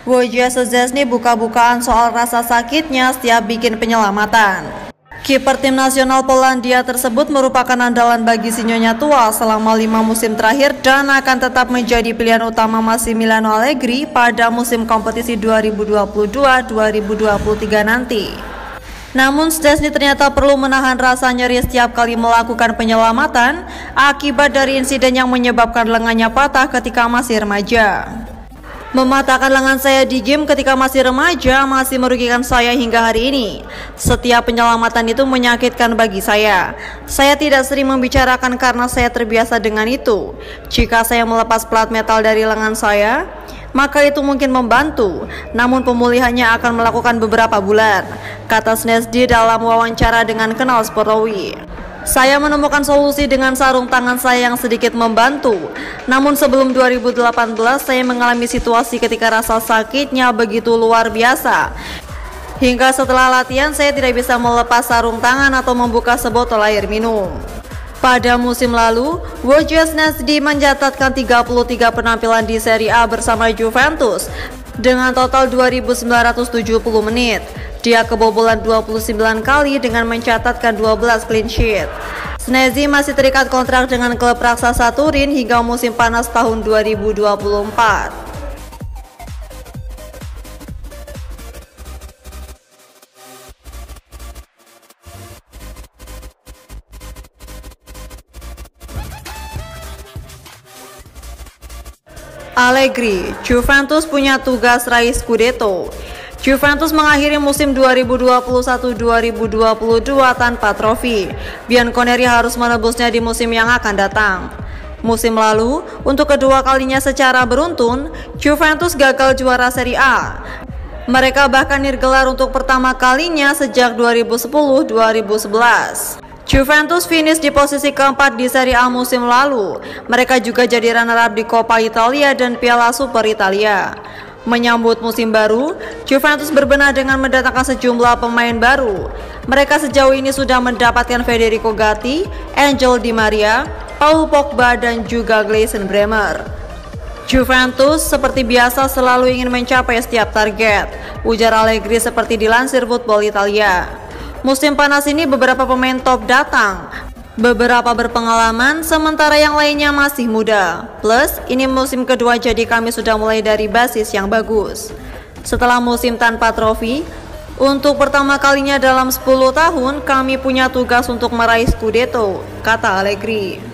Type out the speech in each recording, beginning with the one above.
Wojciech Szczęsny buka-bukaan soal rasa sakitnya setiap bikin penyelamatan. Kiper tim nasional Polandia tersebut merupakan andalan bagi si Nyonya tua selama 5 musim terakhir dan akan tetap menjadi pilihan utama Massimiliano Allegri pada musim kompetisi 2022-2023 nanti. Namun Szczęsny ternyata perlu menahan rasa nyeri setiap kali melakukan penyelamatan akibat dari insiden yang menyebabkan lengannya patah ketika masih remaja. Mematahkan lengan saya di game ketika masih remaja masih merugikan saya hingga hari ini. Setiap penyelamatan itu menyakitkan bagi saya. Saya tidak sering membicarakan karena saya terbiasa dengan itu. Jika saya melepas plat metal dari lengan saya, maka itu mungkin membantu, namun pemulihannya akan melakukan beberapa bulan, kata Szczęsny dalam wawancara dengan Kanal Sportowi. Saya menemukan solusi dengan sarung tangan saya yang sedikit membantu. Namun sebelum 2018 saya mengalami situasi ketika rasa sakitnya begitu luar biasa. Hingga setelah latihan saya tidak bisa melepas sarung tangan atau membuka sebotol air minum. Pada musim lalu, Wojciech Szczęsny mencatatkan 33 penampilan di Serie A bersama Juventus dengan total 2.970 menit. Dia kebobolan 29 kali dengan mencatatkan 12 clean sheet. Szczęsny masih terikat kontrak dengan klub raksasa Turin hingga musim panas tahun 2024. Allegri, Juventus punya tugas raih Scudetto. Juventus mengakhiri musim 2021-2022 tanpa trofi. Bianconeri harus menebusnya di musim yang akan datang. Musim lalu, untuk kedua kalinya secara beruntun, Juventus gagal juara Serie A. Mereka bahkan nirgelar untuk pertama kalinya sejak 2010-2011. Juventus finish di posisi keempat di Serie A musim lalu. Mereka juga jadi runner-up di Coppa Italia dan Piala Super Italia. Menyambut musim baru, Juventus berbenah dengan mendatangkan sejumlah pemain baru. Mereka sejauh ini sudah mendapatkan Federico Gatti, Angel Di Maria, Paul Pogba, dan juga Gleison Bremer. Juventus seperti biasa selalu ingin mencapai setiap target, ujar Allegri seperti dilansir Football Italia. Musim panas ini beberapa pemain top datang. Beberapa berpengalaman, sementara yang lainnya masih muda. Plus, ini musim kedua jadi kami sudah mulai dari basis yang bagus. Setelah musim tanpa trofi, untuk pertama kalinya dalam 10 tahun, kami punya tugas untuk meraih Scudetto, kata Allegri.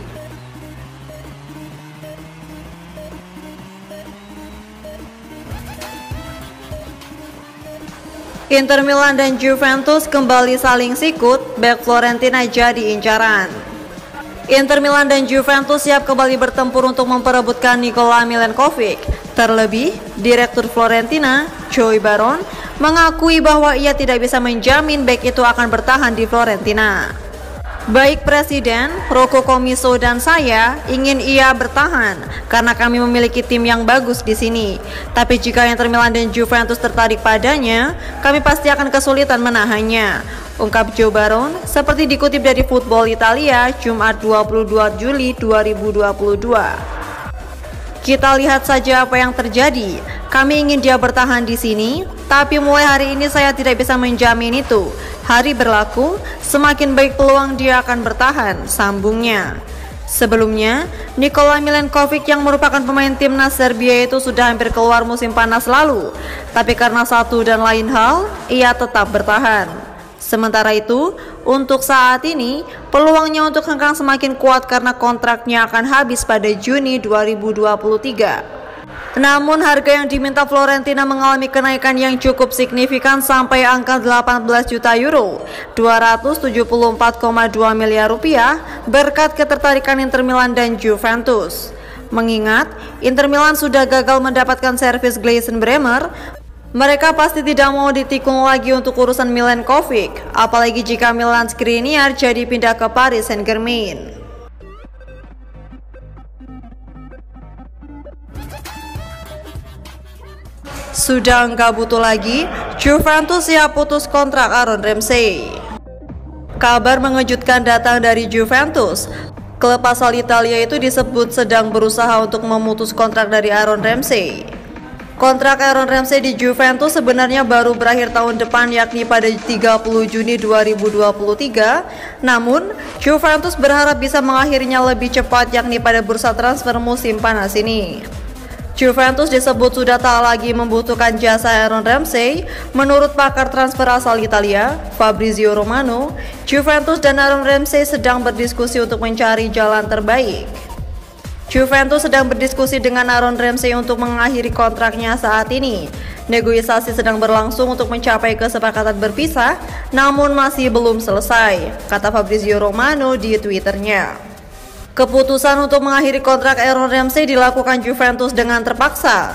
Inter Milan dan Juventus kembali saling sikut, bek Fiorentina jadi incaran. Inter Milan dan Juventus siap kembali bertempur untuk memperebutkan Nikola Milenkovic. Terlebih, Direktur Fiorentina, Joey Barone, mengakui bahwa ia tidak bisa menjamin bek itu akan bertahan di Fiorentina. Baik Presiden, Rocco Commisso dan saya ingin ia bertahan karena kami memiliki tim yang bagus di sini. Tapi jika Inter Milan dan Juventus tertarik padanya, kami pasti akan kesulitan menahannya, ungkap Joe Barone seperti dikutip dari Football Italia Jumat 22 Juli 2022. Kita lihat saja apa yang terjadi. Kami ingin dia bertahan di sini, tapi mulai hari ini saya tidak bisa menjamin itu. Hari berlaku, semakin baik peluang dia akan bertahan, sambungnya. Sebelumnya, Nikola Milenkovic yang merupakan pemain timnas Serbia itu sudah hampir keluar musim panas lalu. Tapi karena satu dan lain hal, ia tetap bertahan. Sementara itu, untuk saat ini, peluangnya untuk hengkang semakin kuat karena kontraknya akan habis pada Juni 2023. Namun harga yang diminta Fiorentina mengalami kenaikan yang cukup signifikan sampai angka 18 juta euro, 274,2 miliar rupiah berkat ketertarikan Inter Milan dan Juventus. Mengingat Inter Milan sudah gagal mendapatkan servis Gleison Bremer, mereka pasti tidak mau ditikung lagi untuk urusan Milenkovic, apalagi jika Milan Skriniar jadi pindah ke Paris Saint-Germain. Sudah nggak butuh lagi, Juventus siap putus kontrak Aaron Ramsey. Kabar mengejutkan datang dari Juventus. Klub asal Italia itu disebut sedang berusaha untuk memutus kontrak dari Aaron Ramsey. Kontrak Aaron Ramsey di Juventus sebenarnya baru berakhir tahun depan, yakni pada 30 Juni 2023. Namun, Juventus berharap bisa mengakhirinya lebih cepat, yakni pada bursa transfer musim panas ini. Juventus disebut sudah tak lagi membutuhkan jasa Aaron Ramsey. Menurut pakar transfer asal Italia, Fabrizio Romano, Juventus dan Aaron Ramsey sedang berdiskusi untuk mencari jalan terbaik. Juventus sedang berdiskusi dengan Aaron Ramsey untuk mengakhiri kontraknya saat ini. Negosiasi sedang berlangsung untuk mencapai kesepakatan berpisah, namun masih belum selesai, kata Fabrizio Romano di Twitternya. Keputusan untuk mengakhiri kontrak Aaron Ramsey dilakukan Juventus dengan terpaksa.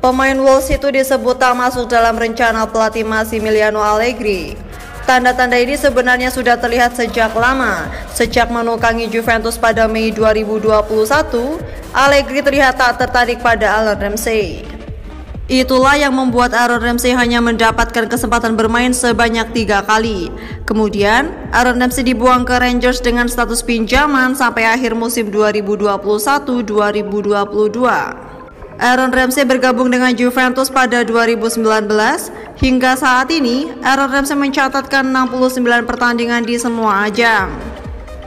Pemain Wolves itu disebut tak masuk dalam rencana pelatih Massimiliano Allegri. Tanda-tanda ini sebenarnya sudah terlihat sejak lama. Sejak menukangi Juventus pada Mei 2021, Allegri terlihat tak tertarik pada Aaron Ramsey. Itulah yang membuat Aaron Ramsey hanya mendapatkan kesempatan bermain sebanyak 3 kali. Kemudian, Aaron Ramsey dibuang ke Rangers dengan status pinjaman sampai akhir musim 2021-2022. Aaron Ramsey bergabung dengan Juventus pada 2019. Hingga saat ini, Aaron Ramsey mencatatkan 69 pertandingan di semua ajang.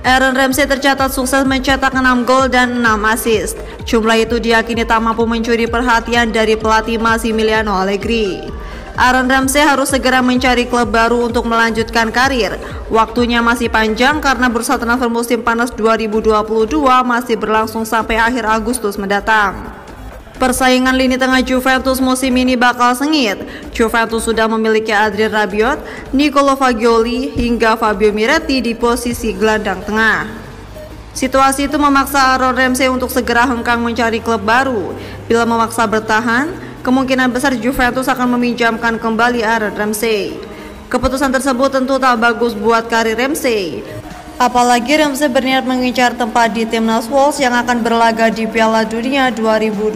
Aaron Ramsey tercatat sukses mencetak 6 gol dan 6 assist. Jumlah itu diyakini tak mampu mencuri perhatian dari pelatih Massimiliano Allegri. Aaron Ramsey harus segera mencari klub baru untuk melanjutkan karir. Waktunya masih panjang karena bursa transfer musim panas 2022 masih berlangsung sampai akhir Agustus mendatang. Persaingan lini tengah Juventus musim ini bakal sengit. Juventus sudah memiliki Adrien Rabiot, Nicolo Fagioli, hingga Fabio Miretti di posisi gelandang tengah. Situasi itu memaksa Aaron Ramsey untuk segera hengkang mencari klub baru. Bila memaksa bertahan, kemungkinan besar Juventus akan meminjamkan kembali Aaron Ramsey. Keputusan tersebut tentu tak bagus buat karir Ramsey. Apalagi Ramsey berniat mengincar tempat di timnas Wolves yang akan berlaga di Piala Dunia 2022.